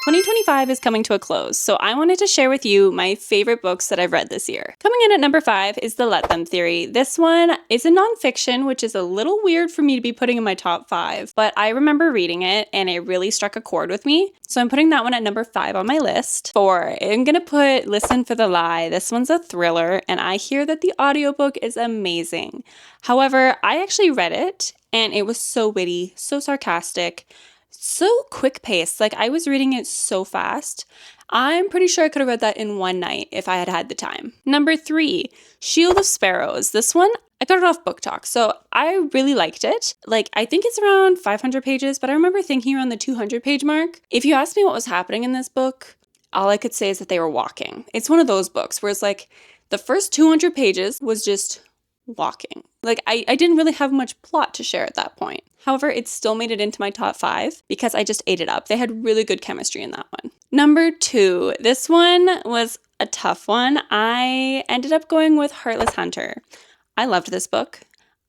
2025 is coming to a close, so I wanted to share with you my favorite books that I've read this year. Coming in at number 5 is The Let Them Theory. This one is a nonfiction, which is a little weird for me to be putting in my top 5, but I remember reading it and it really struck a chord with me. So I'm putting that one at number 5 on my list. 4, I'm gonna put Listen for the Lie. This one's a thriller, and I hear that the audiobook is amazing. However, I actually read it and it was so witty, so sarcastic, so quick paced. Like, I was reading it so fast. I'm pretty sure I could have read that in one night if I had had the time. Number 3, Shield of Sparrows. This one, I got it off Book Talk, so I really liked it. Like, I think it's around 500 pages, but I remember thinking around the 200 page mark. If you asked me what was happening in this book, all I could say is that they were walking. It's one of those books where it's like the first 200 pages was just walking. Like, I didn't really have much plot to share at that point. However, it still made it into my top 5 because I just ate it up. They had really good chemistry in that one. Number 2, this one was a tough one. I ended up going with Heartless Hunter. I loved this book.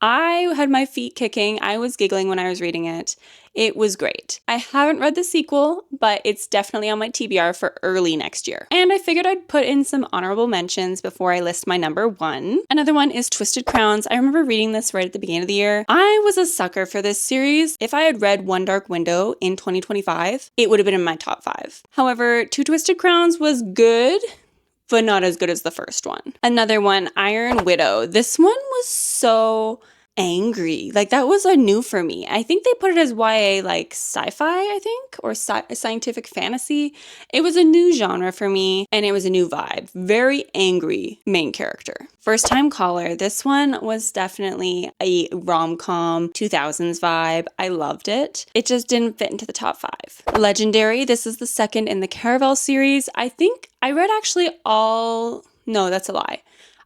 I had my feet kicking. I was giggling when I was reading it. It was great. I haven't read the sequel, but it's definitely on my TBR for early next year. And I figured I'd put in some honorable mentions before I list my number 1. Another one is Twisted Crowns. I remember reading this right at the beginning of the year. I was a sucker for this series. If I had read One Dark Window in 2025, it would have been in my top 5. However, Two Twisted Crowns was good, but not as good as the first one. Another one, Iron Widow. This one was so angry. Like, that was a new for me. I think they put it as YA, like sci-fi, I think, or scientific fantasy. It was a new genre for me, and it was a new vibe. Very angry main character. First Time Caller. This one was definitely a rom-com 2000s vibe. I loved it. It just didn't fit into the top 5. Legendary. This is the second in the Caraval series. I think I read actually all... No, that's a lie.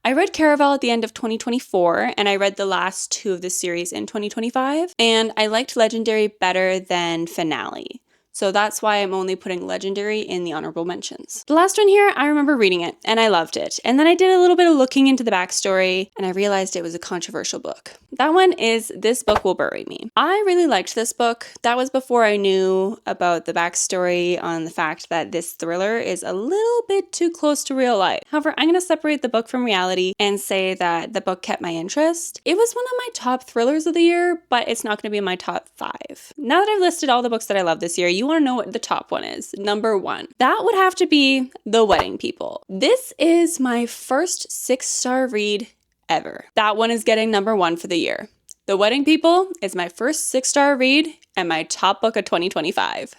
I read Caraval at the end of 2024, and I read the last 2 of the series in 2025, and I liked Legendary better than Finale. So that's why I'm only putting Legendary in the honorable mentions. The last one here, I remember reading it, and I loved it. And then I did a little bit of looking into the backstory, and I realized it was a controversial book. That one is This Book Will Bury Me. I really liked this book. That was before I knew about the backstory on the fact that this thriller is a little bit too close to real life. However, I'm going to separate the book from reality and say that the book kept my interest. It was one of my top thrillers of the year, but it's not going to be in my top 5. Now that I've listed all the books that I love this year, you want to know what the top one is. Number 1. That would have to be The Wedding People. This is my first 6-star read ever. That one is getting number 1 for the year. The Wedding People is my first 6-star read and my top book of 2025.